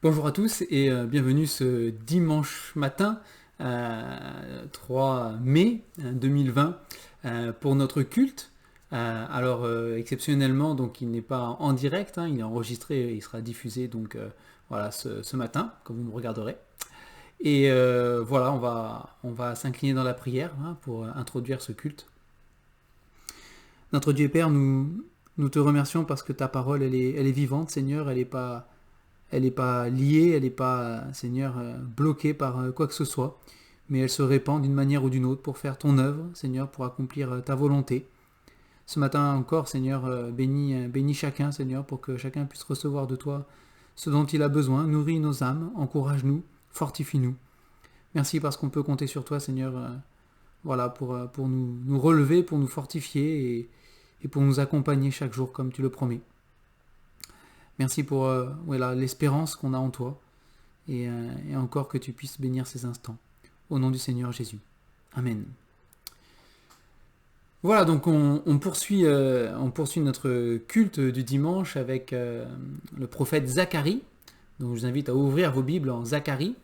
Bonjour à tous et bienvenue ce dimanche matin, 3 mai 2020, pour notre culte. Exceptionnellement, donc il n'est pas en direct, il est enregistré et il sera diffusé donc voilà ce matin, comme vous me regarderez. Et voilà, on va s'incliner dans la prière pour introduire ce culte. Notre Dieu et Père, nous te remercions parce que ta parole, elle est vivante, Seigneur, elle n'est pas liée, elle n'est pas, Seigneur, bloquée par quoi que ce soit, mais elle se répand d'une manière ou d'une autre pour faire ton œuvre, Seigneur, pour accomplir ta volonté. Ce matin encore, Seigneur, bénis chacun, Seigneur, pour que chacun puisse recevoir de toi ce dont il a besoin. Nourris nos âmes, encourage-nous, fortifie-nous. Merci parce qu'on peut compter sur toi, Seigneur, voilà, pour nous relever, pour nous fortifier et pour nous accompagner chaque jour comme tu le promets. Merci pour voilà, l'espérance qu'on a en toi et encore que tu puisses bénir ces instants. Au nom du Seigneur Jésus. Amen. Voilà, donc on poursuit notre culte du dimanche avec le prophète Zacharie. Donc je vous invite à ouvrir vos Bibles en Zacharie.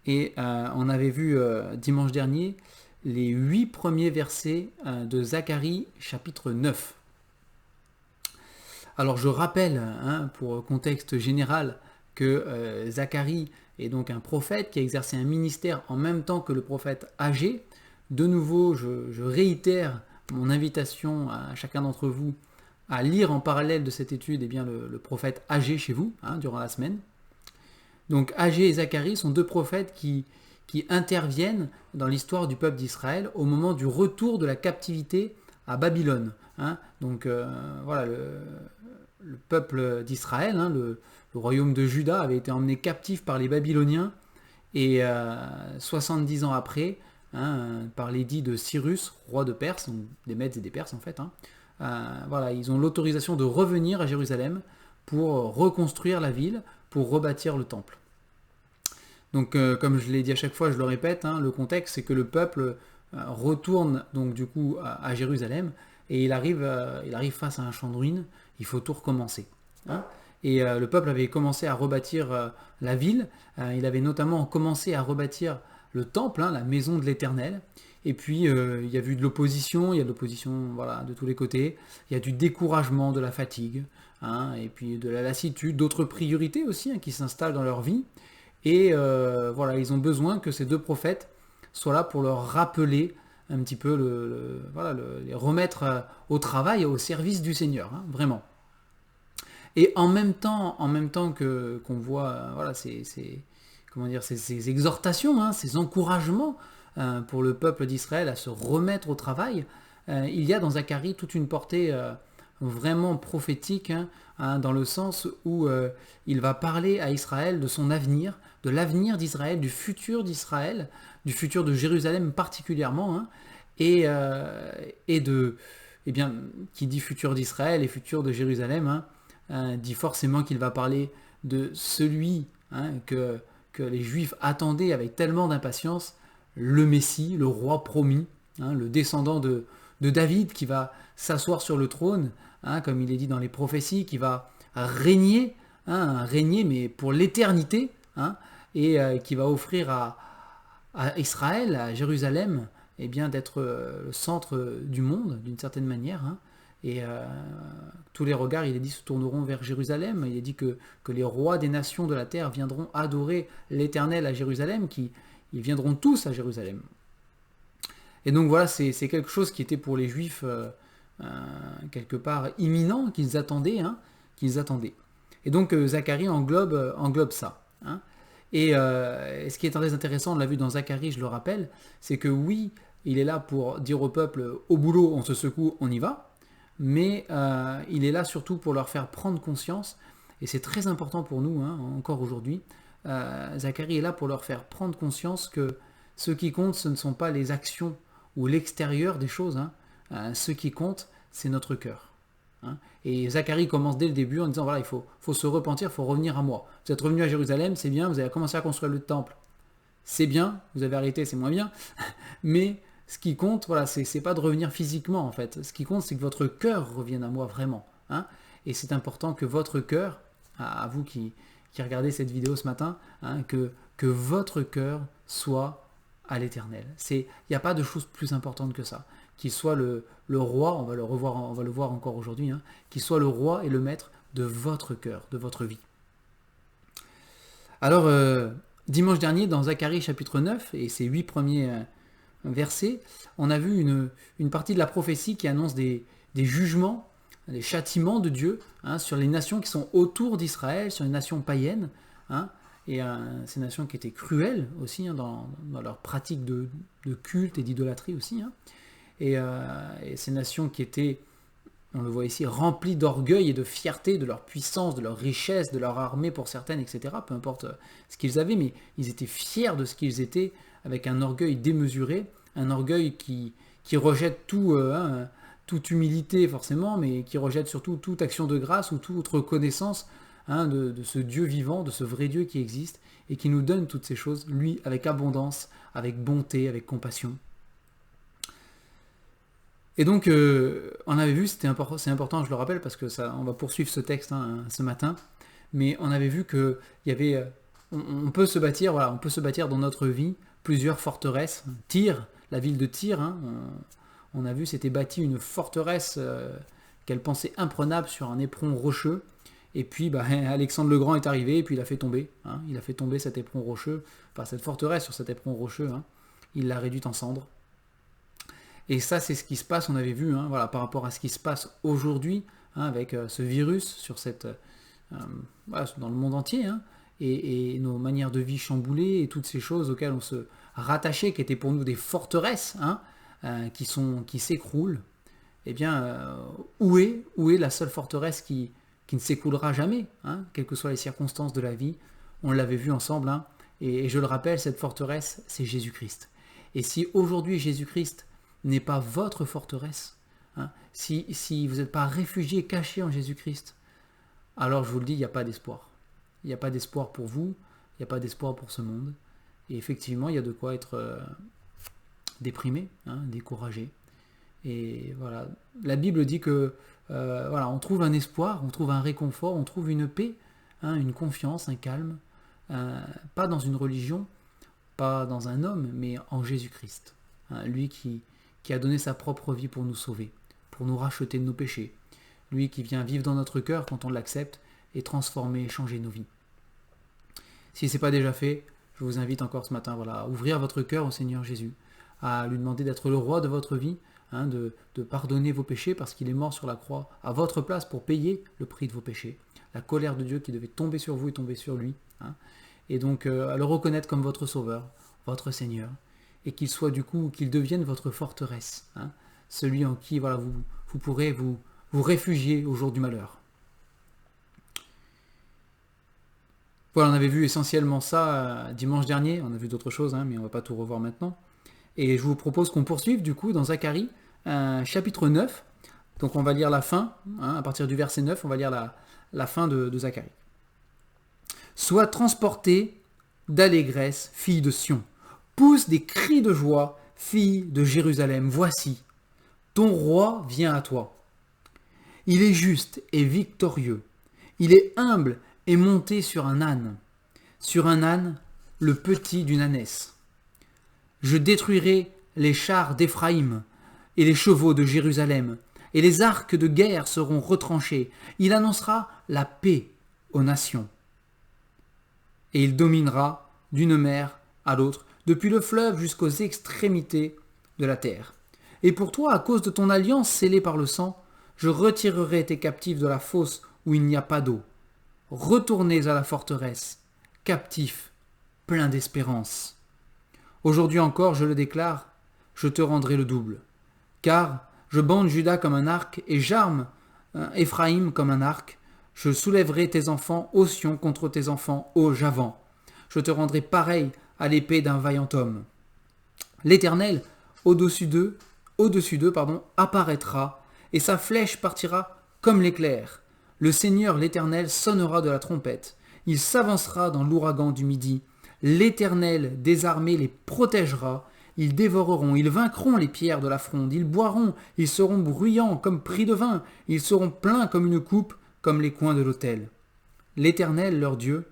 Et on avait vu dimanche dernier les 8 premiers versets de Zacharie chapitre 9. Alors je rappelle, pour contexte général, que Zacharie est donc un prophète qui a exercé un ministère en même temps que le prophète Agé. De nouveau, je réitère mon invitation à chacun d'entre vous à lire en parallèle de cette étude le prophète Agé chez vous, durant la semaine. Donc Agé et Zacharie sont deux prophètes qui interviennent dans l'histoire du peuple d'Israël au moment du retour de la captivité à Babylone. Donc voilà, le peuple d'Israël, le royaume de Juda avait été emmené captif par les Babyloniens et 70 ans après, par l'édit de Cyrus, roi de Perse, donc des Mèdes et des Perses en fait, voilà, ils ont l'autorisation de revenir à Jérusalem pour reconstruire la ville, pour rebâtir le temple. Donc comme je l'ai dit à chaque fois, je le répète, le contexte c'est que le peuple retourne donc du coup à Jérusalem et il arrive face à un champ de ruines, il faut tout recommencer. Et le peuple avait commencé à rebâtir la ville, il avait notamment commencé à rebâtir le temple, la maison de l'Éternel, et puis il y a eu de l'opposition, il y a de l'opposition voilà, de tous les côtés, il y a du découragement, de la fatigue, et puis de la lassitude, d'autres priorités aussi qui s'installent dans leur vie, et voilà, ils ont besoin que ces deux prophètes soient là pour leur rappeler un petit peu, les remettre au travail, au service du Seigneur, vraiment. Et en même temps qu'on voit voilà, ces exhortations, ces encouragements pour le peuple d'Israël à se remettre au travail, il y a dans Zacharie toute une portée vraiment prophétique, dans le sens où il va parler à Israël de son avenir, de l'avenir d'Israël, du futur de Jérusalem particulièrement, et qui dit futur d'Israël et futur de Jérusalem, dit forcément qu'il va parler de celui que les Juifs attendaient avec tellement d'impatience, le Messie, le roi promis, le descendant de David qui va s'asseoir sur le trône, comme il est dit dans les prophéties, qui va régner, mais pour l'éternité, et qui va offrir à Israël, à Jérusalem, d'être le centre du monde, d'une certaine manière. Et tous les regards, il est dit, se tourneront vers Jérusalem. Il est dit que les rois des nations de la terre viendront adorer l'Éternel à Jérusalem, ils viendront tous à Jérusalem. Et donc voilà, c'est quelque chose qui était pour les Juifs quelque part imminent, qu'ils attendaient. Et donc Zacharie englobe ça. Et ce qui est très intéressant, on l'a vu dans Zacharie, je le rappelle, c'est que oui, il est là pour dire au peuple, au boulot, on se secoue, on y va, mais il est là surtout pour leur faire prendre conscience, et c'est très important pour nous, encore aujourd'hui, Zacharie est là pour leur faire prendre conscience que ce qui compte, ce ne sont pas les actions ou l'extérieur des choses, ce qui compte, c'est notre cœur. Et Zacharie commence dès le début en disant, voilà, il faut se repentir, il faut revenir à moi. Vous êtes revenu à Jérusalem, c'est bien, vous avez commencé à construire le temple, c'est bien, vous avez arrêté, c'est moins bien, mais ce qui compte, voilà, c'est pas de revenir physiquement en fait. Ce qui compte, c'est que votre cœur revienne à moi vraiment. Et c'est important que votre cœur à vous qui regardez cette vidéo ce matin, hein, que votre cœur soit à l'Éternel. Il n'y a pas de chose plus importante que ça. Qu'il soit le roi, on va le voir encore aujourd'hui, hein, qu'il soit le roi et le maître de votre cœur, de votre vie. Alors, dimanche dernier, dans Zacharie chapitre 9, et ses 8 premiers versets, on a vu une partie de la prophétie qui annonce des jugements, des châtiments de Dieu, hein, sur les nations qui sont autour d'Israël, sur les nations païennes, hein, et ces nations qui étaient cruelles aussi, hein, dans leur pratique de culte et d'idolâtrie aussi, hein, et ces nations qui étaient, on le voit ici, remplies d'orgueil et de fierté de leur puissance, de leur richesse, de leur armée pour certaines, etc. Peu importe ce qu'ils avaient, mais ils étaient fiers de ce qu'ils étaient, avec un orgueil démesuré, un orgueil qui rejette toute humilité forcément, mais qui rejette surtout toute action de grâce ou toute reconnaissance, hein, de ce Dieu vivant, de ce vrai Dieu qui existe et qui nous donne toutes ces choses, lui, avec abondance, avec bonté, avec compassion. Et donc, on avait vu, c'est important, je le rappelle, parce que on va poursuivre ce texte, hein, ce matin, mais on avait vu qu'il y avait, on peut se bâtir dans notre vie plusieurs forteresses. Tyr, la ville de Tyr, hein, on a vu, s'était bâti une forteresse qu'elle pensait imprenable sur un éperon rocheux. Et puis Alexandre le Grand est arrivé et puis il a fait tomber. Hein, il a fait tomber cet éperon rocheux, enfin cette forteresse sur cet éperon rocheux. Hein, il l'a réduite en cendres. Et ça, c'est ce qui se passe, on avait vu, hein, voilà, par rapport à ce qui se passe aujourd'hui, hein, avec ce virus sur dans le monde entier, hein, et nos manières de vie chamboulées et toutes ces choses auxquelles on se rattachait, qui étaient pour nous des forteresses, hein, qui s'écroulent. Eh bien, où est la seule forteresse qui ne s'écroulera jamais, hein, quelles que soient les circonstances de la vie? On l'avait vu ensemble, hein, et je le rappelle, cette forteresse, c'est Jésus-Christ. Et si aujourd'hui Jésus-Christ n'est pas votre forteresse, hein, si vous n'êtes pas réfugié, caché en Jésus-Christ, alors je vous le dis, il n'y a pas d'espoir. Il n'y a pas d'espoir pour vous, il n'y a pas d'espoir pour ce monde. Et effectivement, il y a de quoi être déprimé, hein, découragé. Et voilà, la Bible dit que on trouve un espoir, on trouve un réconfort, on trouve une paix, hein, une confiance, un calme, pas dans une religion, pas dans un homme, mais en Jésus-Christ. Hein, lui qui a donné sa propre vie pour nous sauver, pour nous racheter de nos péchés. Lui qui vient vivre dans notre cœur quand on l'accepte et transformer, changer nos vies. Si ce n'est pas déjà fait, je vous invite encore ce matin, à ouvrir votre cœur au Seigneur Jésus, à lui demander d'être le roi de votre vie, hein, de pardonner vos péchés parce qu'il est mort sur la croix à votre place pour payer le prix de vos péchés. La colère de Dieu qui devait tomber sur vous et tomber sur lui. Hein, et donc à le reconnaître comme votre sauveur, votre Seigneur, et qu'il devienne votre forteresse, hein, celui en qui vous pourrez vous réfugier au jour du malheur. Voilà, on avait vu essentiellement ça dimanche dernier, on a vu d'autres choses, hein, mais on ne va pas tout revoir maintenant. Et je vous propose qu'on poursuive du coup dans Zacharie, chapitre 9. Donc on va lire la fin, hein, à partir du verset 9, on va lire la fin de Zacharie. « Sois transportée d'allégresse, fille de Sion. Pousse des cris de joie, fille de Jérusalem. Voici, ton roi vient à toi. Il est juste et victorieux. Il est humble et monté sur un âne. Sur un âne, le petit d'une ânesse. Je détruirai les chars d'Éphraïm et les chevaux de Jérusalem, et les arcs de guerre seront retranchés. Il annoncera la paix aux nations. Et il dominera d'une mer à l'autre, depuis le fleuve jusqu'aux extrémités de la terre. Et pour toi, à cause de ton alliance scellée par le sang, je retirerai tes captifs de la fosse où il n'y a pas d'eau. Retournez à la forteresse, captifs, pleins d'espérance. Aujourd'hui encore, je le déclare, je te rendrai le double. Car je bande Juda comme un arc et j'arme Éphraïm comme un arc. Je soulèverai tes enfants, ô Sion, contre tes enfants, ô Javan. Je te rendrai pareil à l'épée d'un vaillant homme. L'Éternel, au-dessus d'eux, apparaîtra, et sa flèche partira comme l'éclair. Le Seigneur, l'Éternel, sonnera de la trompette. Il s'avancera dans l'ouragan du midi. L'Éternel des armées les protégera. Ils dévoreront, ils vaincront les pierres de la fronde. Ils boiront, ils seront bruyants comme pris de vin. Ils seront pleins comme une coupe, comme les coins de l'autel. l'Éternel, leur Dieu,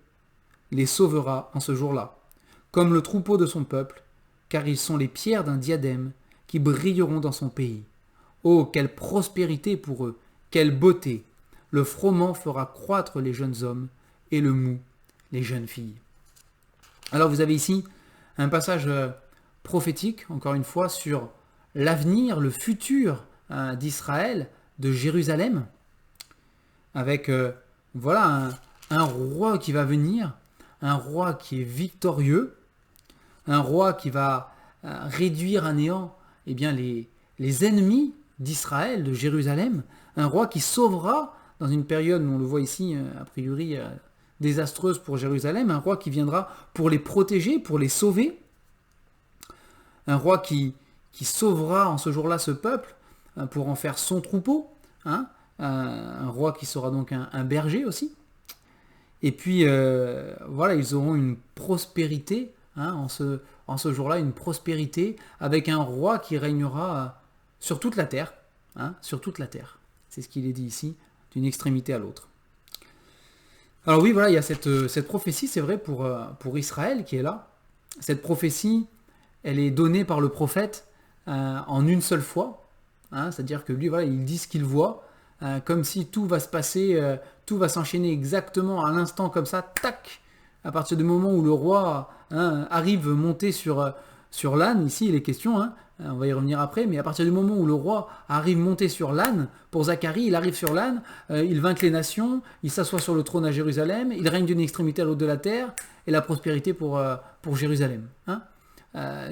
les sauvera en ce jour-là, comme le troupeau de son peuple, car ils sont les pierres d'un diadème qui brilleront dans son pays. Oh, quelle prospérité pour eux, quelle beauté! Le froment fera croître les jeunes hommes et le mou les jeunes filles. Alors vous avez ici un passage prophétique, encore une fois, sur l'avenir, le futur d'Israël, de Jérusalem, avec voilà un roi qui va venir, un roi qui est victorieux, un roi qui va réduire à néant eh bien, les ennemis d'Israël, de Jérusalem, un roi qui sauvera dans une période, on le voit ici, a priori désastreuse pour Jérusalem, un roi qui viendra pour les protéger, pour les sauver, un roi qui sauvera en ce jour-là ce peuple pour en faire son troupeau, hein, un roi qui sera donc un berger aussi. Et puis voilà, ils auront une prospérité, hein, en ce jour-là, une prospérité avec un roi qui régnera sur toute la terre, hein, sur toute la terre. C'est ce qu'il est dit ici, d'une extrémité à l'autre. Alors oui, voilà, il y a cette prophétie, c'est vrai, pour Israël qui est là. Cette prophétie, elle est donnée par le prophète en une seule fois, hein, c'est-à-dire que lui, voilà, il dit ce qu'il voit, comme si tout va se passer, tout va s'enchaîner exactement à l'instant comme ça, tac, à partir du moment où le roi arrive monter sur l'âne, ici il est question, hein, on va y revenir après, mais à partir du moment où le roi arrive monter sur l'âne, pour Zacharie, il arrive sur l'âne, il vainque les nations, il s'assoit sur le trône à Jérusalem, il règne d'une extrémité à l'autre de la terre, et la prospérité pour Jérusalem. Hein.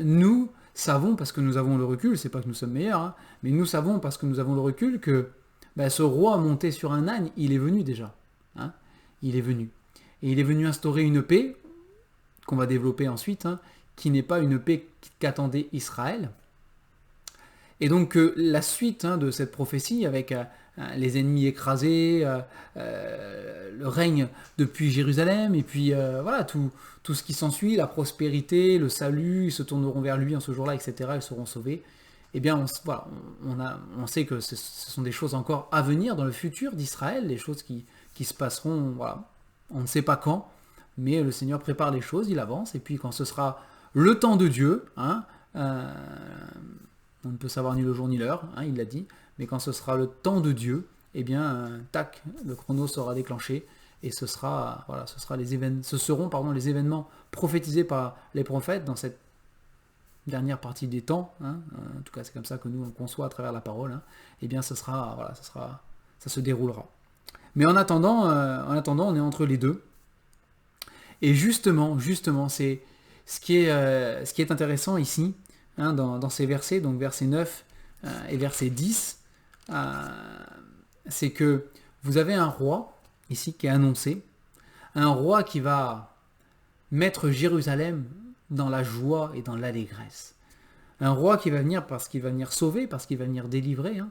Nous savons, parce que nous avons le recul, c'est pas que nous sommes meilleurs, hein, mais nous savons, parce que nous avons le recul, que ce roi monté sur un âne, il est venu déjà. Hein, il est venu. Et il est venu instaurer une paix, qu'on va développer ensuite, hein, qui n'est pas une paix qu'attendait Israël. Et donc la suite de cette prophétie, avec les ennemis écrasés, le règne depuis Jérusalem, et puis voilà, tout ce qui s'ensuit, la prospérité, le salut, ils se tourneront vers lui en ce jour-là, etc., ils seront sauvés. Eh bien, on sait que ce sont des choses encore à venir dans le futur d'Israël, des choses qui se passeront, voilà, on ne sait pas quand, mais le Seigneur prépare les choses, il avance, et puis quand ce sera le temps de Dieu, hein, on ne peut savoir ni le jour ni l'heure, hein, il l'a dit, mais quand ce sera le temps de Dieu, eh bien, tac, le chrono sera déclenché, et ce seront les événements prophétisés par les prophètes dans cette dernière partie des temps, hein, en tout cas c'est comme ça que nous on conçoit à travers la parole, hein, eh bien ça se déroulera. Mais en attendant, on est entre les deux. Et justement, c'est ce qui est intéressant ici, hein, dans ces versets, donc verset 9 et verset 10, c'est que vous avez un roi ici qui est annoncé, un roi qui va mettre Jérusalem dans la joie et dans l'allégresse. Un roi qui va venir parce qu'il va venir sauver, parce qu'il va venir délivrer. Hein.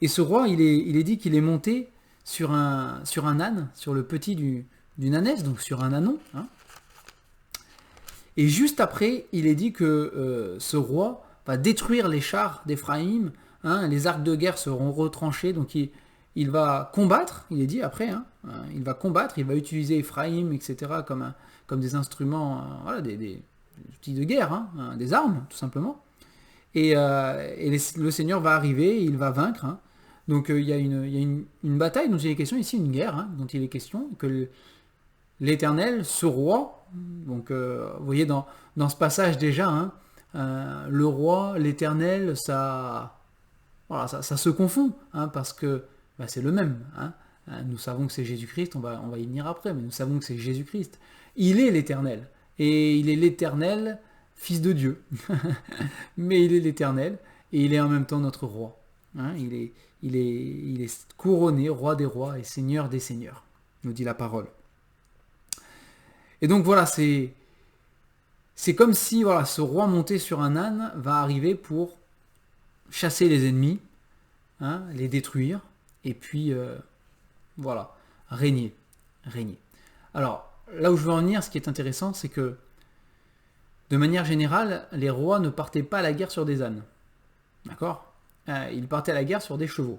Et ce roi, il est dit qu'il est monté sur un âne, sur le petit d'une ânesse, donc sur un ânon. Hein. Et juste après, il est dit que ce roi va détruire les chars d'Éphraïm, hein, les arcs de guerre seront retranchés, donc il va combattre, il est dit après, hein, il va combattre, il va utiliser Éphraïm, etc., comme des instruments, voilà, des outils de guerre, hein, des armes, tout simplement. Et le Seigneur va arriver, il va vaincre. Hein. Donc il y a une bataille dont il est question ici, une guerre, hein, dont il est question, que l'Éternel, ce roi, donc vous voyez dans ce passage déjà, hein, le roi, l'Éternel, ça se confond, hein, parce que c'est le même. Hein. Nous savons que c'est Jésus-Christ, on va y venir après, mais nous savons que c'est Jésus-Christ. Il est l'Éternel, et il est l'Éternel, Fils de Dieu. Mais il est l'Éternel, et il est en même temps notre roi. Hein. Il est couronné, roi des rois et seigneur des seigneurs, nous dit la parole. Et donc voilà, c'est comme si voilà, ce roi monté sur un âne va arriver pour chasser les ennemis, hein, les détruire, et puis voilà, régner. Alors, là où je veux en venir, ce qui est intéressant, c'est que de manière générale, les rois ne partaient pas à la guerre sur des ânes. D'accord ? Ils partaient à la guerre sur des chevaux.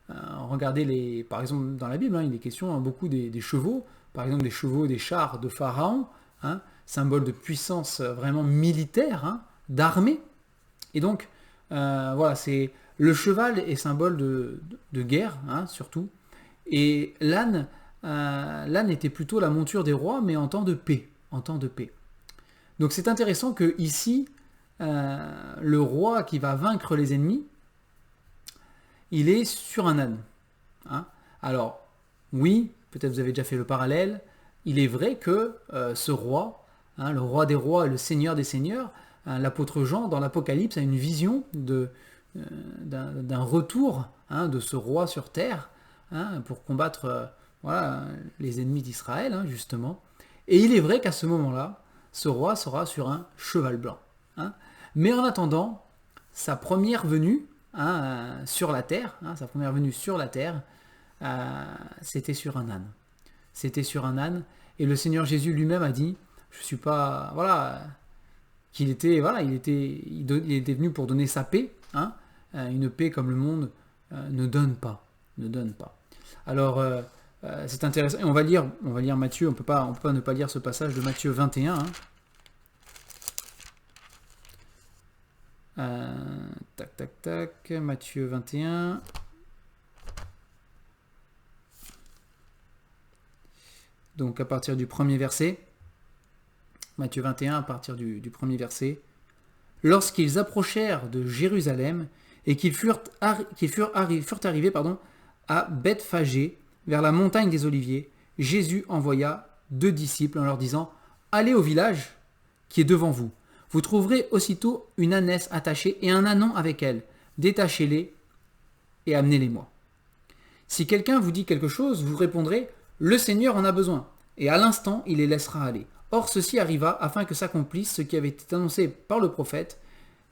Regardez, par exemple, dans la Bible, il est question beaucoup des chevaux, par exemple des chevaux, des chars de Pharaon, symbole de puissance vraiment militaire, d'armée. Et donc, voilà, le cheval est symbole de guerre, surtout. Et l'âne était plutôt la monture des rois, mais en temps de paix. En temps de paix. Donc c'est intéressant que ici, le roi qui va vaincre les ennemis, il est sur un âne. Alors, oui, peut-être vous avez déjà fait le parallèle, il est vrai que ce roi, le roi des rois et le seigneur des seigneurs, l'apôtre Jean, dans l'Apocalypse, a une vision d'un retour de ce roi sur terre pour combattre les ennemis d'Israël, justement. Et il est vrai qu'à ce moment-là, ce roi sera sur un cheval blanc. Mais en attendant, sa première venue sur la terre, c'était sur un âne. C'était sur un âne. Et le Seigneur Jésus lui-même a dit, je suis pas, qu'il était, il était venu pour donner sa paix, une paix comme le monde ne donne pas. Alors, c'est intéressant. Et on va lire Matthieu. On peut pas ne pas lire ce passage de Matthieu 21. Matthieu 21. Donc à partir du premier verset. Matthieu 21 à partir du premier verset. Lorsqu'ils approchèrent de Jérusalem et qu'ils furent arrivés à Bethphagée, vers la montagne des Oliviers, Jésus envoya 2 disciples en leur disant « Allez au village qui est devant vous. Vous trouverez aussitôt une ânesse attachée et un ânon avec elle. Détachez-les et amenez-les-moi. Si quelqu'un vous dit quelque chose, vous répondrez « Le Seigneur en a besoin ». Et à l'instant, il les laissera aller. Or, ceci arriva afin que s'accomplisse ce qui avait été annoncé par le prophète.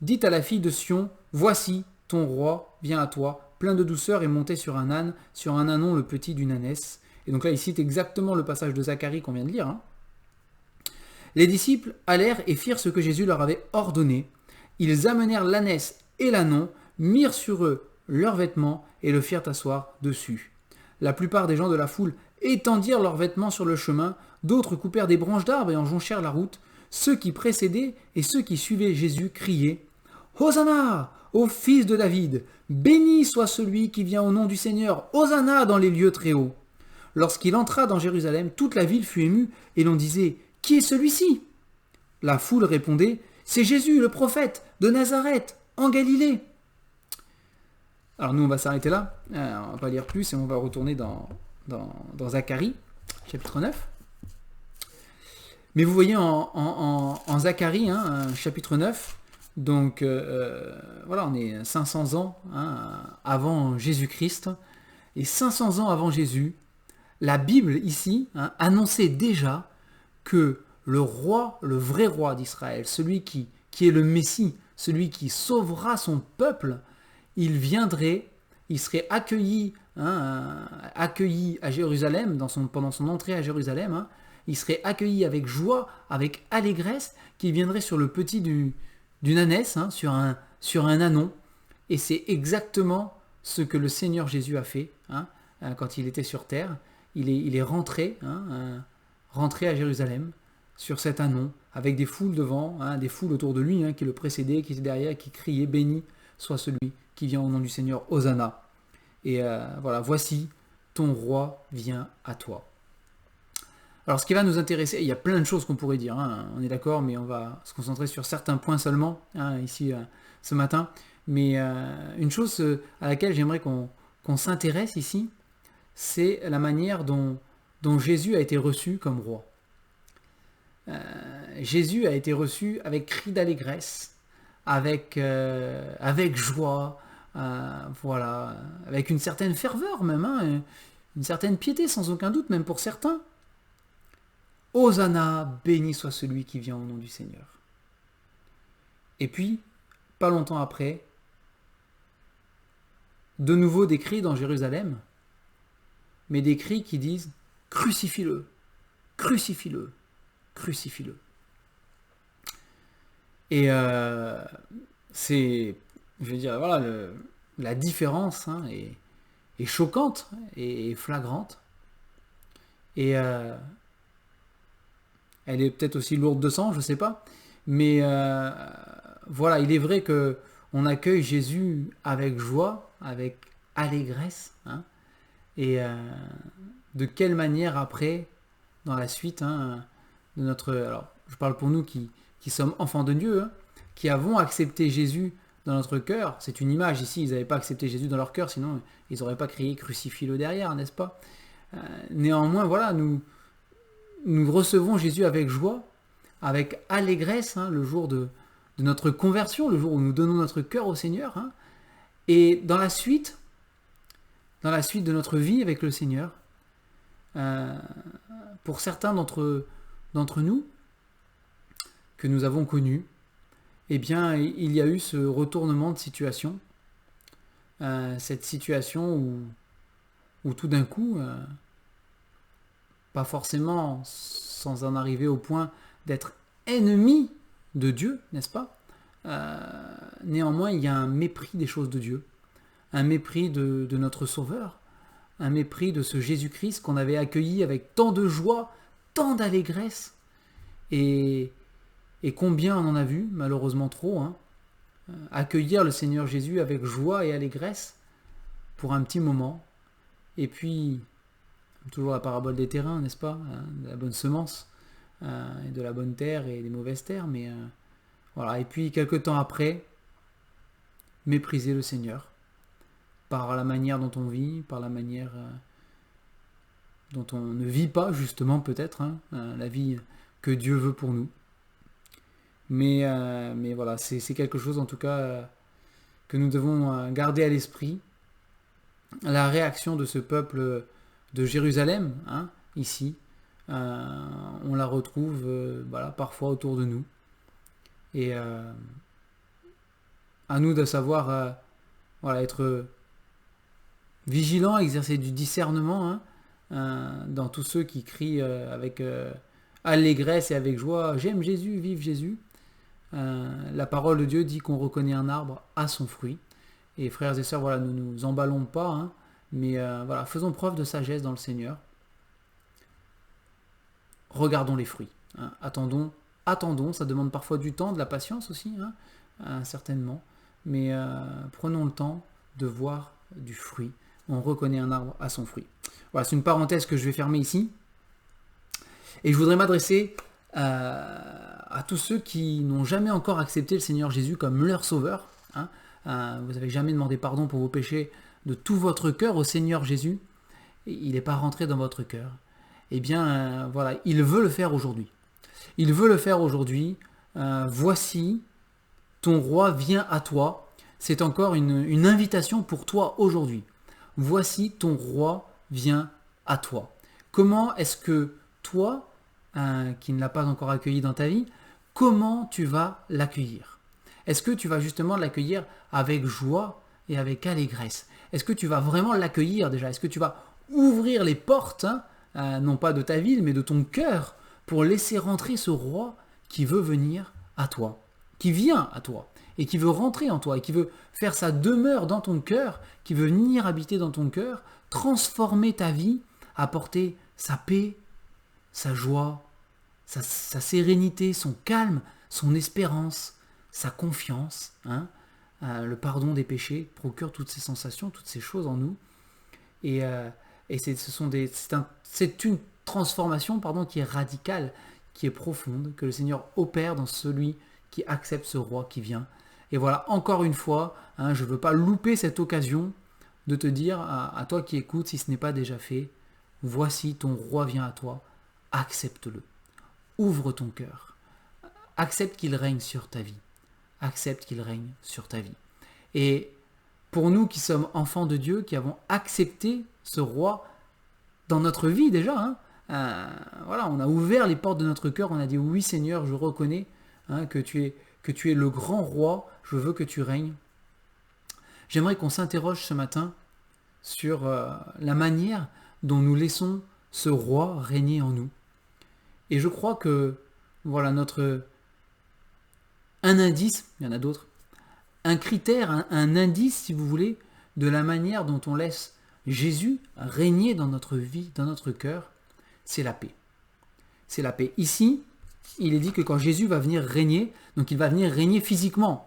Dites à la fille de Sion, voici, ton roi vient à toi, plein de douceur et monté sur un âne, sur un ânon le petit d'une ânesse. Et donc là, il cite exactement le passage de Zacharie qu'on vient de lire. Les disciples allèrent et firent ce que Jésus leur avait ordonné. Ils amenèrent l'ânesse et l'ânon, mirent sur eux leurs vêtements et le firent asseoir dessus. La plupart des gens de la foule étendirent leurs vêtements sur le chemin, d'autres coupèrent des branches d'arbres et en jonchèrent la route. Ceux qui précédaient et ceux qui suivaient Jésus criaient « Hosanna au fils de David, béni soit celui qui vient au nom du Seigneur, Hosanna dans les lieux très hauts. » Lorsqu'il entra dans Jérusalem, toute la ville fut émue et l'on disait « Qui est celui-ci » La foule répondait « C'est Jésus, le prophète de Nazareth, en Galilée. » Alors nous on va s'arrêter là, on va pas lire plus et on va retourner dans Zacharie, chapitre 9. Mais vous voyez en Zacharie, chapitre 9, donc on est 500 ans avant Jésus-Christ, et 500 ans avant Jésus, la Bible ici annonçait déjà que le roi, le vrai roi d'Israël, celui qui est le Messie, celui qui sauvera son peuple, il viendrait, il serait accueilli à Jérusalem, pendant son entrée à Jérusalem, il serait accueilli avec joie, avec allégresse, qu'il viendrait sur le petit d'une ânesse, sur un ânon. Et c'est exactement ce que le Seigneur Jésus a fait quand il était sur terre. Il est rentré à Jérusalem sur cet ânon, avec des foules devant, des foules autour de lui qui le précédaient, qui étaient derrière, qui criaient « Béni soit celui qui vient au nom du Seigneur, Hosanna ». Et voici, ton roi vient à toi. Alors ce qui va nous intéresser, il y a plein de choses qu'on pourrait dire, on est d'accord, mais on va se concentrer sur certains points seulement, ici, ce matin. Mais une chose à laquelle j'aimerais qu'on s'intéresse ici, c'est la manière dont Jésus a été reçu comme roi. Jésus a été reçu avec cri d'allégresse, avec joie, avec une certaine ferveur même, une certaine piété sans aucun doute, même pour certains. Hosanna, béni soit celui qui vient au nom du Seigneur. Et puis, pas longtemps après, de nouveau des cris dans Jérusalem, mais des cris qui disent « Crucifie-le, crucifie-le, crucifie-le ». Et c'est, je veux dire, la différence est est choquante et flagrante. Et elle est peut-être aussi lourde de sang, je ne sais pas. Mais voilà, il est vrai que on accueille Jésus avec joie, avec allégresse. Hein, et de quelle manière après, dans la suite, hein, de notre... Alors, je parle pour nous qui sommes enfants de Dieu, hein, qui avons accepté Jésus dans notre cœur. C'est une image ici, ils n'avaient pas accepté Jésus dans leur cœur, sinon ils n'auraient pas crié crucifie-le derrière, n'est-ce pas? Néanmoins, voilà, nous recevons Jésus avec joie, avec allégresse, hein, le jour de notre conversion, le jour où nous donnons notre cœur au Seigneur. Hein, et dans la suite de notre vie avec le Seigneur, pour certains d'entre nous que nous avons connus, eh bien, il y a eu ce retournement de situation, cette situation où tout d'un coup, pas forcément sans en arriver au point d'être ennemi de Dieu, n'est-ce pas? Néanmoins, il y a un mépris des choses de Dieu, un mépris de notre Sauveur, un mépris de ce Jésus-Christ qu'on avait accueilli avec tant de joie, tant d'allégresse. Et combien on en a vu, malheureusement trop, hein, accueillir le Seigneur Jésus avec joie et allégresse pour un petit moment. Et puis, toujours la parabole des terrains, n'est-ce pas? De la bonne semence, et de la bonne terre et des mauvaises terres. Mais voilà. Et puis, quelques temps après, mépriser le Seigneur par la manière dont on vit, par la manière dont on ne vit pas, justement, peut-être, hein, la vie que Dieu veut pour nous. Mais voilà, c'est quelque chose, en tout cas, que nous devons garder à l'esprit. La réaction de ce peuple de Jérusalem, hein, ici, on la retrouve voilà, parfois autour de nous. Et à nous de savoir voilà, être vigilants, exercer du discernement, hein, dans tous ceux qui crient avec allégresse et avec joie « J'aime Jésus, vive Jésus ». La parole de Dieu dit qu'on reconnaît un arbre à son fruit. Et frères et sœurs, voilà, nous ne nous emballons pas, hein, mais voilà, faisons preuve de sagesse dans le Seigneur. Regardons les fruits. Hein, attendons, ça demande parfois du temps, de la patience aussi, hein, certainement. Mais prenons le temps de voir du fruit. On reconnaît un arbre à son fruit. Voilà, c'est une parenthèse que je vais fermer ici. Et je voudrais m'adresser à tous ceux qui n'ont jamais encore accepté le Seigneur Jésus comme leur sauveur. Hein. Vous n'avez jamais demandé pardon pour vos péchés de tout votre cœur au Seigneur Jésus. Et il n'est pas rentré dans votre cœur. Eh bien, voilà, il veut le faire aujourd'hui. Il veut le faire aujourd'hui. Voici, ton roi vient à toi. C'est encore une invitation pour toi aujourd'hui. Voici, ton roi vient à toi. Comment est-ce que toi, qui ne l'a pas encore accueilli dans ta vie, comment tu vas l'accueillir? Est-ce que tu vas justement l'accueillir avec joie et avec allégresse? Est-ce que tu vas vraiment l'accueillir déjà? Est-ce que tu vas ouvrir les portes, hein, non pas de ta ville, mais de ton cœur, pour laisser rentrer ce roi qui veut venir à toi, qui vient à toi, et qui veut rentrer en toi, et qui veut faire sa demeure dans ton cœur, qui veut venir habiter dans ton cœur, transformer ta vie, apporter sa paix, sa joie, sa sérénité, son calme, son espérance, sa confiance, hein, le pardon des péchés procure toutes ces sensations, toutes ces choses en nous. Et c'est une transformation, qui est radicale, qui est profonde, que le Seigneur opère dans celui qui accepte ce roi qui vient. Et voilà, encore une fois, hein, je ne veux pas louper cette occasion de te dire à toi qui écoutes, si ce n'est pas déjà fait, voici ton roi vient à toi, accepte-le. Ouvre ton cœur. Accepte qu'il règne sur ta vie. Accepte qu'il règne sur ta vie. Et pour nous qui sommes enfants de Dieu, qui avons accepté ce roi dans notre vie déjà, hein, voilà, on a ouvert les portes de notre cœur, on a dit oui Seigneur, je reconnais, hein, que tu es le grand roi, je veux que tu règnes. J'aimerais qu'on s'interroge ce matin sur la manière dont nous laissons ce roi régner en nous. Et je crois que voilà un indice, il y en a d'autres, un critère, un indice si vous voulez, de la manière dont on laisse Jésus régner dans notre vie, dans notre cœur, c'est la paix. C'est la paix. Ici, il est dit que quand Jésus va venir régner, donc il va venir régner physiquement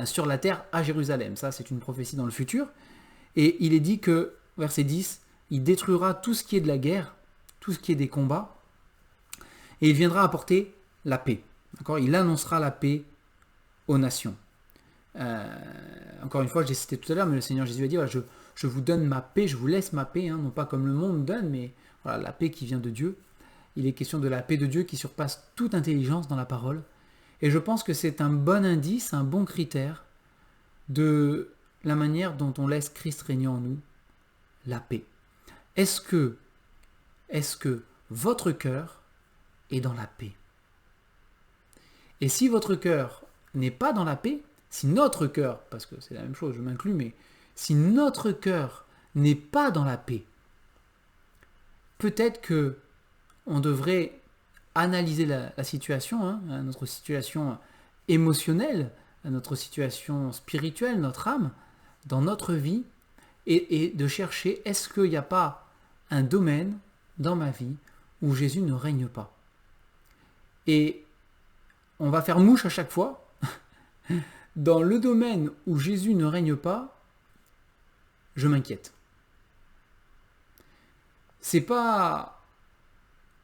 sur la terre à Jérusalem. Ça, c'est une prophétie dans le futur. Et il est dit que, verset 10, il détruira tout ce qui est de la guerre, tout ce qui est des combats, et il viendra apporter la paix. D'accord ? Il annoncera la paix aux nations. Encore une fois, je l'ai cité tout à l'heure, mais le Seigneur Jésus a dit, voilà, je vous donne ma paix, je vous laisse ma paix, non pas comme le monde donne, mais voilà, la paix qui vient de Dieu. Il est question de la paix de Dieu qui surpasse toute intelligence dans la parole. Et je pense que c'est un bon indice, un bon critère de la manière dont on laisse Christ régner en nous, la paix. Est-ce que votre cœur est dans la paix? Et si votre cœur n'est pas dans la paix, si notre cœur, parce que c'est la même chose, je m'inclus, mais si notre cœur n'est pas dans la paix, peut-être que on devrait analyser la situation, notre situation émotionnelle, notre situation spirituelle, notre âme, dans notre vie, et de chercher, est-ce qu'il n'y a pas un domaine dans ma vie où Jésus ne règne pas? Et on va faire mouche à chaque fois. Dans le domaine où Jésus ne règne pas, je m'inquiète. C'est pas...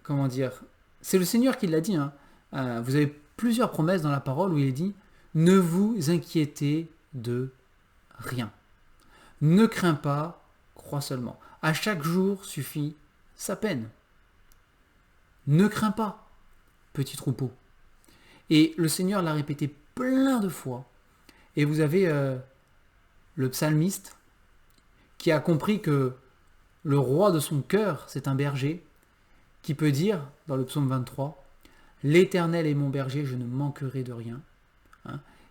Comment dire? C'est le Seigneur qui l'a dit. Vous avez plusieurs promesses dans la parole où il est dit « Ne vous inquiétez de rien. Ne crains pas, crois seulement. À chaque jour suffit sa peine. Ne crains pas, petit troupeau. » Et le Seigneur l'a répété plein de fois. Et vous avez le psalmiste qui a compris que le roi de son cœur, c'est un berger, qui peut dire, dans le psaume 23, « L'Éternel est mon berger, je ne manquerai de rien. »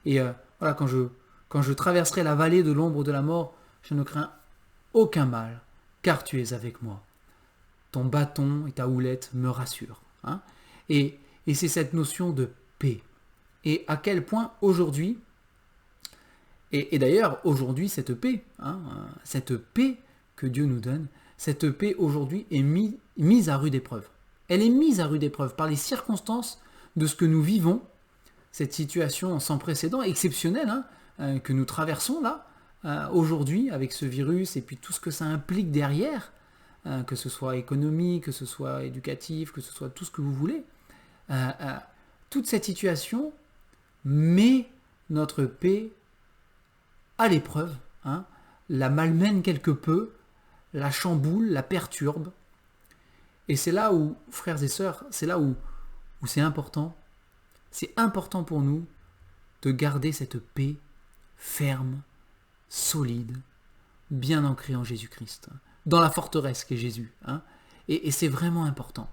Et voilà, quand je traverserai la vallée de l'ombre de la mort, je ne crains aucun mal, car tu es avec moi. Ton bâton et ta houlette me rassurent. Et c'est cette notion de paix. Et à quel point aujourd'hui, et d'ailleurs aujourd'hui cette paix que Dieu nous donne, cette paix aujourd'hui est mise à rude épreuve. Elle est mise à rude épreuve par les circonstances de ce que nous vivons, cette situation sans précédent, exceptionnelle, que nous traversons là, aujourd'hui, avec ce virus, et puis tout ce que ça implique derrière, que ce soit économique, que ce soit éducatif, que ce soit tout ce que vous voulez. Toute cette situation met notre paix à l'épreuve, la malmène quelque peu, la chamboule, la perturbe. Et c'est là où, frères et sœurs, c'est là où c'est important. C'est important pour nous de garder cette paix ferme, solide, bien ancrée en Jésus-Christ, dans la forteresse qu'est Jésus. Et c'est vraiment important.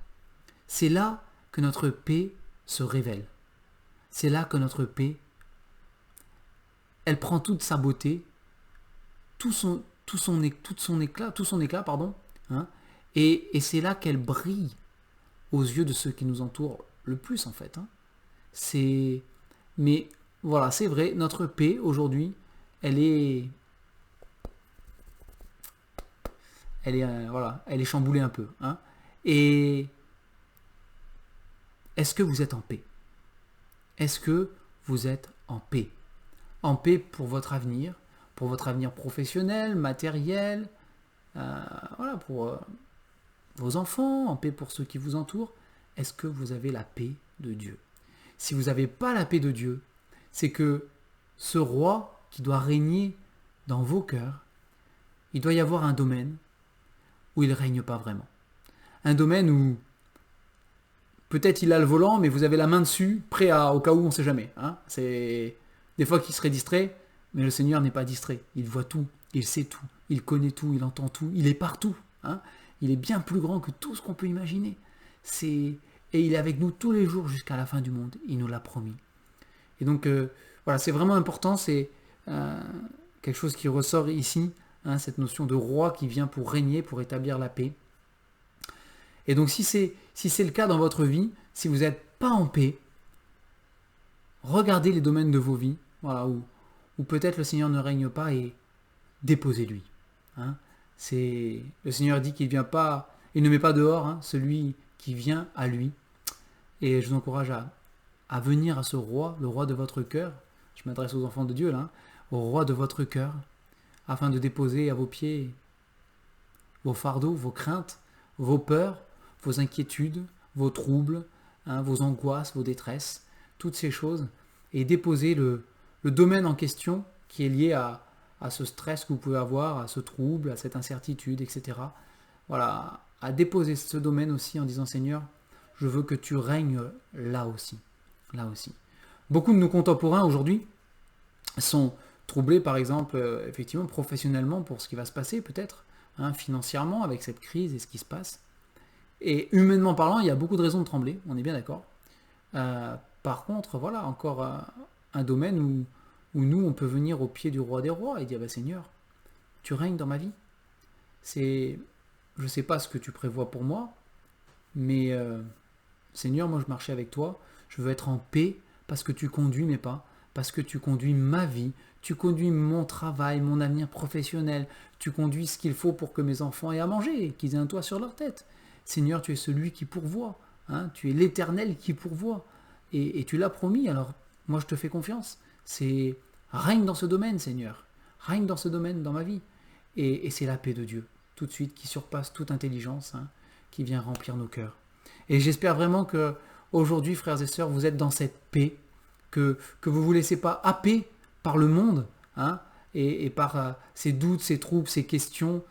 C'est là que notre paix se révèle. C'est là que notre paix, elle prend toute sa beauté, tout son éclat, et c'est là qu'elle brille aux yeux de ceux qui nous entourent le plus, en fait. Mais voilà, c'est vrai, notre paix aujourd'hui, elle est chamboulée un peu. Et est-ce que vous êtes en paix? Est-ce que vous êtes en paix? En paix pour votre avenir professionnel, matériel, pour vos enfants, en paix pour ceux qui vous entourent. Est-ce que vous avez la paix de Dieu? Si vous n'avez pas la paix de Dieu, c'est que ce roi qui doit régner dans vos cœurs, il doit y avoir un domaine où il ne règne pas vraiment. Un domaine où peut-être il a le volant, mais vous avez la main dessus, prêt au cas où on ne sait jamais. C'est des fois qu'il serait distrait, mais le Seigneur n'est pas distrait. Il voit tout, il sait tout, il connaît tout, il entend tout, il est partout. Il est bien plus grand que tout ce qu'on peut imaginer. Et il est avec nous tous les jours jusqu'à la fin du monde. Il nous l'a promis. Et donc, voilà, c'est vraiment important. C'est quelque chose qui ressort ici, cette notion de roi qui vient pour régner, pour établir la paix. Et donc, si c'est le cas dans votre vie, si vous n'êtes pas en paix, regardez les domaines de vos vies, voilà, où peut-être le Seigneur ne règne pas, et déposez-lui. Le Seigneur dit qu'il vient pas, il ne met pas dehors celui qui vient à lui. Et je vous encourage à venir à ce roi, le roi de votre cœur. Je m'adresse aux enfants de Dieu là, au roi de votre cœur, afin de déposer à vos pieds vos fardeaux, vos craintes, vos peurs, vos inquiétudes, vos troubles, vos angoisses, vos détresses, toutes ces choses, et déposer le domaine en question qui est lié à ce stress que vous pouvez avoir, à ce trouble, à cette incertitude, etc. Voilà, à déposer ce domaine aussi en disant Seigneur, je veux que tu règnes là aussi. Là aussi. Beaucoup de nos contemporains aujourd'hui sont troublés, par exemple, effectivement, professionnellement pour ce qui va se passer peut-être, financièrement avec cette crise et ce qui se passe. Et humainement parlant, il y a beaucoup de raisons de trembler, on est bien d'accord. Par contre, voilà, encore un domaine où nous, on peut venir au pied du roi des rois et dire, Seigneur, tu règnes dans ma vie. Je ne sais pas ce que tu prévois pour moi, mais Seigneur, moi je marchais avec toi, je veux être en paix parce que tu conduis mes pas, parce que tu conduis ma vie, tu conduis mon travail, mon avenir professionnel, tu conduis ce qu'il faut pour que mes enfants aient à manger, qu'ils aient un toit sur leur tête. Seigneur, tu es celui qui pourvoit, tu es l'Éternel qui pourvoit, et tu l'as promis, alors moi je te fais confiance. C'est règne dans ce domaine, Seigneur, règne dans ce domaine, dans ma vie. Et c'est la paix de Dieu, tout de suite, qui surpasse toute intelligence, qui vient remplir nos cœurs. Et j'espère vraiment que aujourd'hui, frères et sœurs, vous êtes dans cette paix, que vous ne vous laissez pas happer par le monde, et par ces doutes, ces troubles, ces questions.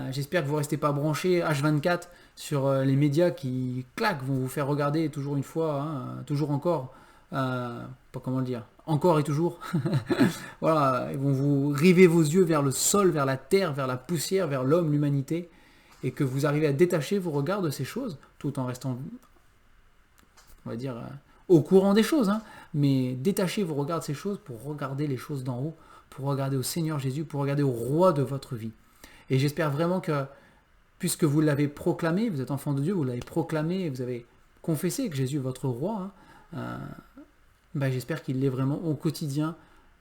J'espère que vous ne restez pas branchés H24 sur les médias qui, vont vous faire regarder toujours une fois, toujours encore, pas comment le dire, encore et toujours. Voilà, ils vont vous river vos yeux vers le sol, vers la terre, vers la poussière, vers l'homme, l'humanité, et que vous arrivez à détacher vos regards de ces choses, tout en restant, on va dire, au courant des choses, mais détachez vos regards de ces choses pour regarder les choses d'en haut, pour regarder au Seigneur Jésus, pour regarder au roi de votre vie. Et j'espère vraiment que, puisque vous l'avez proclamé, vous êtes enfant de Dieu, vous l'avez proclamé, vous avez confessé que Jésus est votre roi, j'espère qu'il l'est vraiment au quotidien,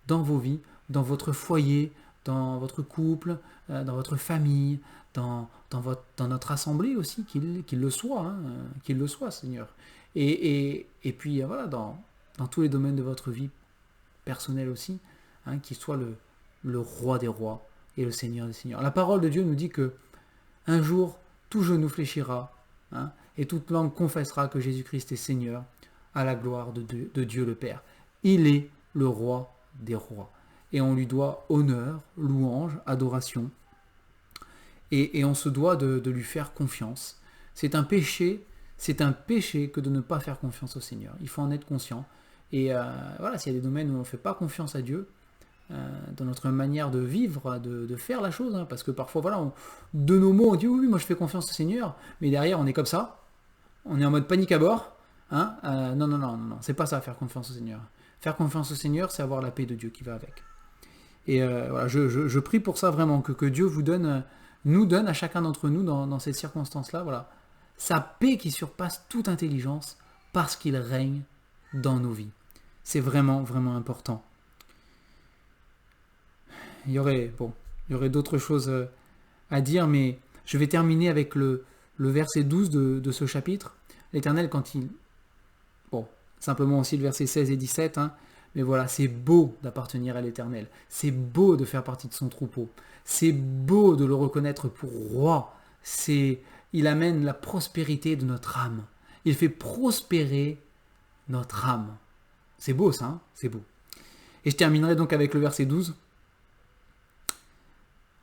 dans vos vies, dans votre foyer, dans votre couple, dans votre famille, dans notre assemblée aussi, qu'il le soit, Seigneur. Et puis voilà, dans tous les domaines de votre vie personnelle aussi, qu'il soit le roi des rois et le Seigneur des seigneurs. La parole de Dieu nous dit que un jour, tout genou fléchira, et toute langue confessera que Jésus-Christ est Seigneur, à la gloire de Dieu le Père. Il est le roi des rois. Et on lui doit honneur, louange, adoration. Et on se doit de lui faire confiance. C'est un péché que de ne pas faire confiance au Seigneur. Il faut en être conscient. Et voilà, s'il y a des domaines où on ne fait pas confiance à Dieu, dans notre manière de vivre, de faire la chose, parce que parfois, voilà, de nos mots, on dit oui, moi je fais confiance au Seigneur, mais derrière, on est comme ça, on est en mode panique à bord. Non, c'est pas ça, faire confiance au Seigneur. Faire confiance au Seigneur, c'est avoir la paix de Dieu qui va avec. Et voilà, je prie pour ça vraiment, que Dieu nous donne à chacun d'entre nous dans ces circonstances-là, voilà, sa paix qui surpasse toute intelligence, parce qu'il règne dans nos vies. C'est vraiment, vraiment important. Il y aurait d'autres choses à dire, mais je vais terminer avec le verset 12 de ce chapitre. L'Éternel, simplement aussi le verset 16 et 17, mais voilà, c'est beau d'appartenir à l'Éternel, c'est beau de faire partie de son troupeau, c'est beau de le reconnaître pour roi, il amène la prospérité de notre âme, il fait prospérer notre âme. C'est beau ça, c'est beau. Et je terminerai donc avec le verset 12.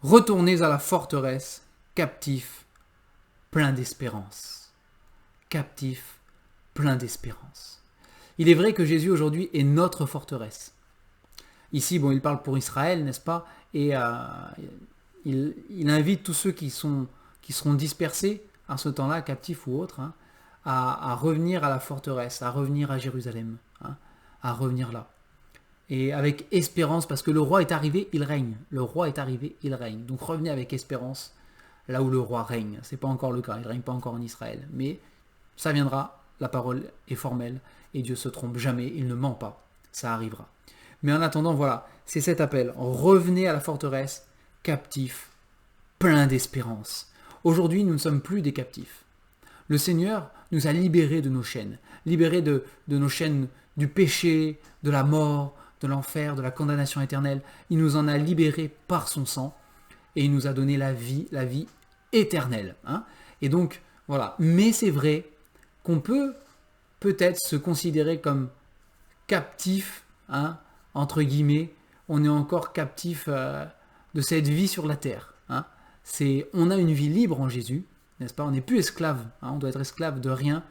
Retournez à la forteresse, captifs, plein d'espérance. Captifs, plein d'espérance. Il est vrai que Jésus aujourd'hui est notre forteresse. Ici, il parle pour Israël, n'est-ce pas? Et il invite tous ceux qui seront dispersés à ce temps-là, captifs ou autres, à revenir à la forteresse, à revenir à Jérusalem, à revenir là. Et avec espérance, parce que le roi est arrivé, il règne. Le roi est arrivé, il règne. Donc revenez avec espérance là où le roi règne. Ce n'est pas encore le cas, il ne règne pas encore en Israël. Mais ça viendra, la parole est formelle, et Dieu ne se trompe jamais, il ne ment pas. Ça arrivera. Mais en attendant, voilà, c'est cet appel. Revenez à la forteresse, captifs, plein d'espérance. Aujourd'hui, nous ne sommes plus des captifs. Le Seigneur nous a libérés de nos chaînes, libérés de nos chaînes du péché, de la mort, de l'enfer, de la condamnation éternelle. Il nous en a libérés par son sang et il nous a donné la vie éternelle. Hein. Et donc, voilà. Mais c'est vrai qu'on peut peut-être se considérer comme captif, hein, entre guillemets. On est encore captif de cette vie sur la terre. Hein. On a une vie libre en Jésus, n'est-ce pas? On n'est plus esclave, hein, on doit être esclave de rien,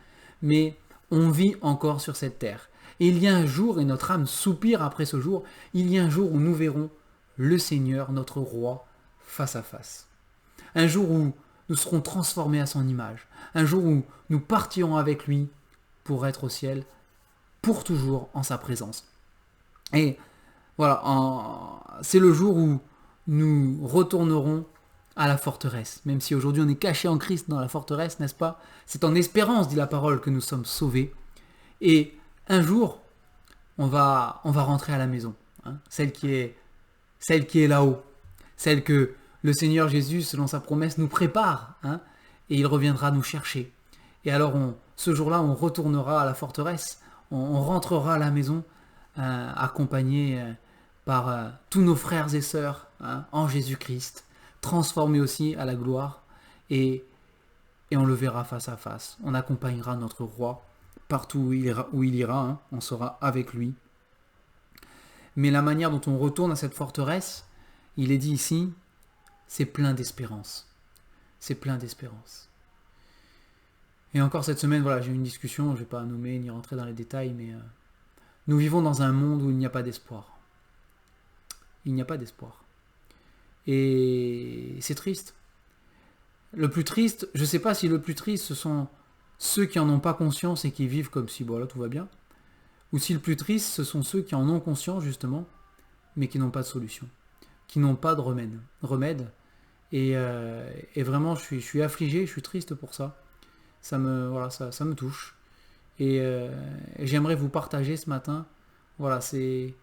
mais on vit encore sur cette terre. Et il y a un jour, et notre âme soupire après ce jour, il y a un jour où nous verrons le Seigneur, notre roi, face à face. Un jour où nous serons transformés à son image. Un jour où nous partirons avec lui pour être au ciel, pour toujours en sa présence. Et voilà, c'est le jour où nous retournerons à la forteresse. Même si aujourd'hui on est caché en Christ dans la forteresse, n'est-ce pas? C'est en espérance, dit la parole, que nous sommes sauvés. Et un jour, on va rentrer à la maison. Hein, celle qui est là-haut. Celle que le Seigneur Jésus, selon sa promesse, nous prépare. Hein, et il reviendra nous chercher. Et alors, ce jour-là, on retournera à la forteresse. On rentrera à la maison, accompagné par tous nos frères et sœurs, hein, en Jésus-Christ, transformés aussi à la gloire. Et on le verra face à face. On accompagnera notre roi partout où il ira, hein, on sera avec lui. Mais la manière dont on retourne à cette forteresse, il est dit ici, c'est plein d'espérance. C'est plein d'espérance. Et encore cette semaine, voilà, j'ai eu une discussion, je ne vais pas nommer ni rentrer dans les détails, mais nous vivons dans un monde où il n'y a pas d'espoir. Il n'y a pas d'espoir. Et c'est triste. Le plus triste, je ne sais pas si le plus triste, ce sont ceux qui n'en ont pas conscience et qui vivent comme si, bon là, tout va bien. Ou si le plus triste, ce sont ceux qui en ont conscience, justement, mais qui n'ont pas de solution. Qui n'ont pas de remède. Et vraiment, je suis affligé, je suis triste pour ça. Ça me touche. Et j'aimerais vous partager ce matin. Voilà, c'est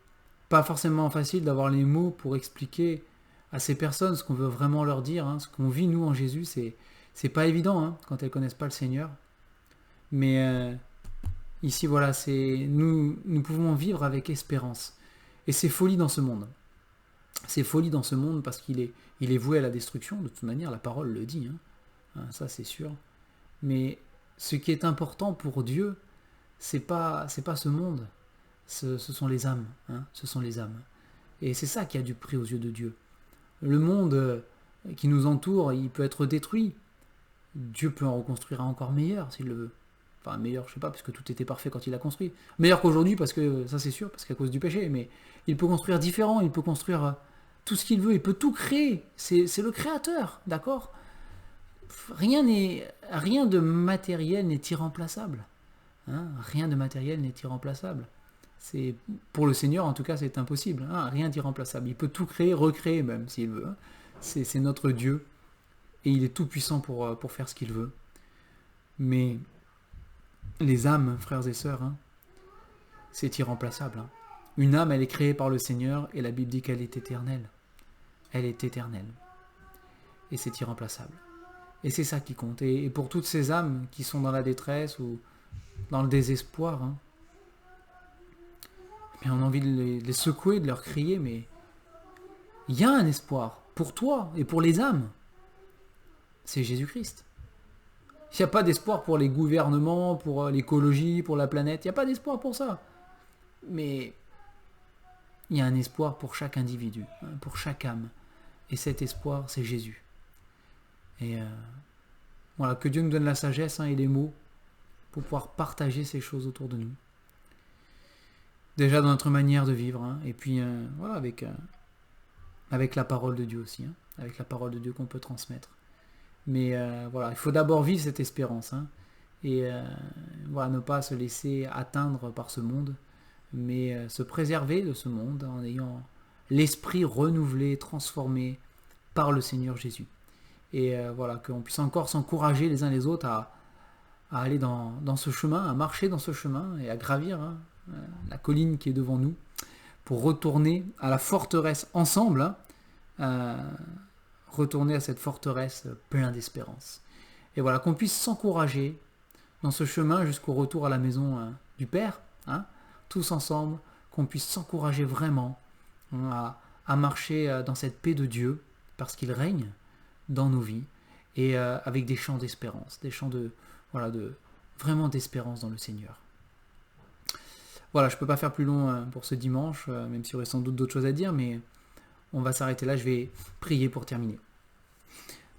pas forcément facile d'avoir les mots pour expliquer à ces personnes ce qu'on veut vraiment leur dire. Hein. Ce qu'on vit, nous, en Jésus, c'est pas évident, hein, quand elles connaissent pas le Seigneur. Mais ici, voilà, nous pouvons vivre avec espérance. Et c'est folie dans ce monde. C'est folie dans ce monde parce qu'il est voué à la destruction. De toute manière, la parole le dit. Hein. Ça, c'est sûr. Mais ce qui est important pour Dieu, c'est pas ce monde. Ce sont les âmes. Hein. Ce sont les âmes. Et c'est ça qui a du prix aux yeux de Dieu. Le monde qui nous entoure, il peut être détruit. Dieu peut en reconstruire un encore meilleur s'il le veut. Enfin, meilleur, je sais pas, parce que tout était parfait quand il l'a construit. Meilleur qu'aujourd'hui, parce que ça c'est sûr, parce qu'à cause du péché. Mais il peut construire différent, il peut construire tout ce qu'il veut, il peut tout créer. C'est le créateur, d'accord? Rien de matériel n'est irremplaçable. Hein, rien de matériel n'est irremplaçable. Pour le Seigneur, en tout cas, c'est impossible. Hein, rien d'irremplaçable. Il peut tout créer, recréer même, s'il veut. Hein. C'est notre Dieu. Et il est tout puissant pour faire ce qu'il veut. Mais les âmes, frères et sœurs, hein, c'est irremplaçable. Hein. Une âme, elle est créée par le Seigneur, et la Bible dit qu'elle est éternelle. Elle est éternelle. Et c'est irremplaçable. Et c'est ça qui compte. Et pour toutes ces âmes qui sont dans la détresse ou dans le désespoir, hein, mais on a envie de les secouer, de leur crier, mais il y a un espoir pour toi et pour les âmes. C'est Jésus-Christ. Il n'y a pas d'espoir pour les gouvernements, pour l'écologie, pour la planète. Il n'y a pas d'espoir pour ça. Mais il y a un espoir pour chaque individu, hein, pour chaque âme. Et cet espoir, c'est Jésus. Et voilà, que Dieu nous donne la sagesse, hein, et les mots pour pouvoir partager ces choses autour de nous. Déjà dans notre manière de vivre, hein, et puis voilà, avec la parole de Dieu aussi, hein, avec la parole de Dieu qu'on peut transmettre. Mais voilà, il faut d'abord vivre cette espérance, hein, et voilà, ne pas se laisser atteindre par ce monde, mais se préserver de ce monde en ayant l'esprit renouvelé, transformé par le Seigneur Jésus. Et voilà, qu'on puisse encore s'encourager les uns les autres à aller dans ce chemin, à marcher dans ce chemin et à gravir, hein, la colline qui est devant nous, pour retourner à la forteresse ensemble, hein, retourner à cette forteresse plein d'espérance. Et voilà, qu'on puisse s'encourager dans ce chemin jusqu'au retour à la maison du Père, hein, tous ensemble, qu'on puisse s'encourager vraiment à marcher dans cette paix de Dieu, parce qu'il règne dans nos vies, et avec des chants d'espérance, des chants vraiment d'espérance dans le Seigneur. Voilà, je ne peux pas faire plus long pour ce dimanche, même s'il y aurait sans doute d'autres choses à dire, mais on va s'arrêter là, je vais prier pour terminer.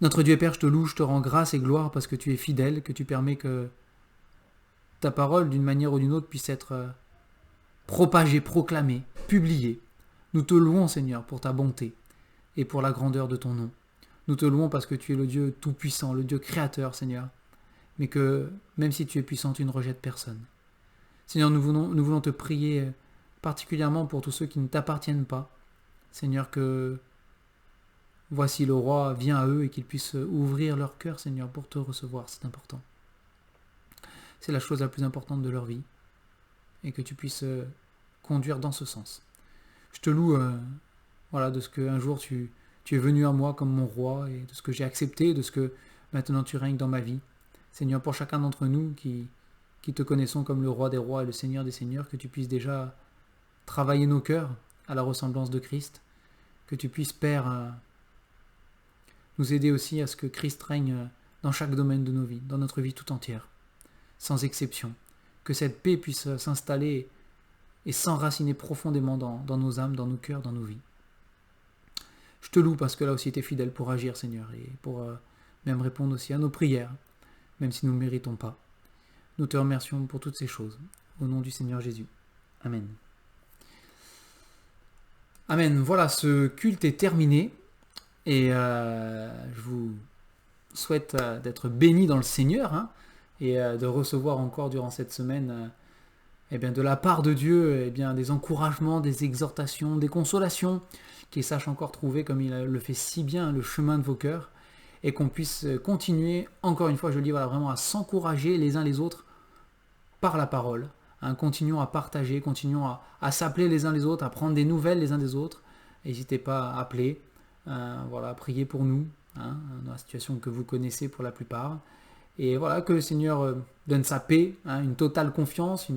Notre Dieu et Père, je te loue, je te rends grâce et gloire parce que tu es fidèle, que tu permets que ta parole, d'une manière ou d'une autre, puisse être propagée, proclamée, publiée. Nous te louons, Seigneur, pour ta bonté et pour la grandeur de ton nom. Nous te louons parce que tu es le Dieu tout-puissant, le Dieu créateur, Seigneur, mais que même si tu es puissant, tu ne rejettes personne. Seigneur, nous voulons te prier particulièrement pour tous ceux qui ne t'appartiennent pas. Seigneur, que voici le roi vient à eux et qu'ils puissent ouvrir leur cœur, Seigneur, pour te recevoir. C'est important. C'est la chose la plus importante de leur vie et que tu puisses conduire dans ce sens. Je te loue de ce qu'un jour tu es venu à moi comme mon roi et de ce que j'ai accepté, de ce que maintenant tu règnes dans ma vie. Seigneur, pour chacun d'entre nous qui te connaissons comme le roi des rois et le Seigneur des seigneurs, que tu puisses déjà travailler nos cœurs à la ressemblance de Christ, que tu puisses, Père, nous aider aussi à ce que Christ règne dans chaque domaine de nos vies, dans notre vie tout entière, sans exception, que cette paix puisse s'installer et s'enraciner profondément dans nos âmes, dans nos cœurs, dans nos vies. Je te loue parce que là aussi tu es fidèle pour agir, Seigneur, et pour même répondre aussi à nos prières, même si nous ne méritons pas. Nous te remercions pour toutes ces choses. Au nom du Seigneur Jésus. Amen. Amen. Voilà, ce culte est terminé. Et je vous souhaite d'être bénis dans le Seigneur et de recevoir encore durant cette semaine de la part de Dieu des encouragements, des exhortations, des consolations, qu'il sache encore trouver, comme il le fait si bien, le chemin de vos cœurs, et qu'on puisse continuer, encore une fois, je le dis, vraiment à s'encourager les uns les autres par la parole. Continuons à partager, continuons à s'appeler les uns les autres, à prendre des nouvelles les uns des autres. N'hésitez pas à appeler, prier pour nous, dans la situation que vous connaissez pour la plupart. Et voilà, que le Seigneur donne sa paix, une totale confiance,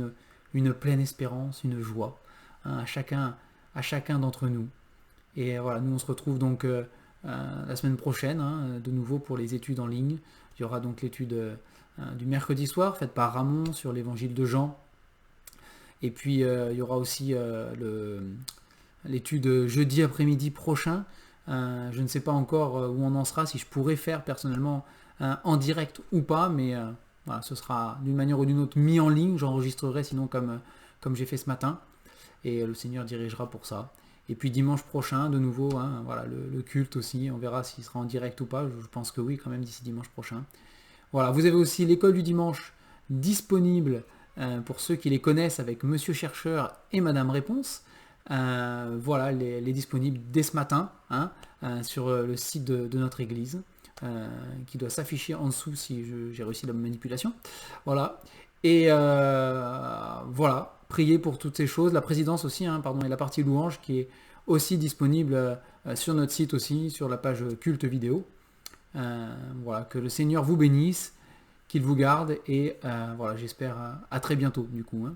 une pleine espérance, une joie à chacun d'entre nous. Et voilà, nous on se retrouve donc la semaine prochaine, de nouveau pour les études en ligne. Il y aura donc l'étude du mercredi soir, faite par Ramon sur l'évangile de Jean. Et puis il y aura aussi l'étude jeudi après-midi prochain. Je ne sais pas encore où on en sera, si je pourrais faire personnellement en direct ou pas, mais ce sera d'une manière ou d'une autre mis en ligne. J'enregistrerai sinon comme j'ai fait ce matin, et le Seigneur dirigera pour ça. Et puis dimanche prochain, de nouveau, le culte aussi, on verra s'il sera en direct ou pas. Je pense que oui, quand même, d'ici dimanche prochain. Voilà, vous avez aussi l'école du dimanche disponible pour ceux qui les connaissent avec Monsieur Chercheur et Madame Réponse. Elle est disponible dès ce matin sur le site de notre église, qui doit s'afficher en dessous si j'ai réussi la manipulation. Voilà. Et priez pour toutes ces choses. La présidence aussi, et la partie louange qui est aussi disponible sur notre site aussi, sur la page culte vidéo. Que le Seigneur vous bénisse, qu'il vous garde, et j'espère à très bientôt du coup.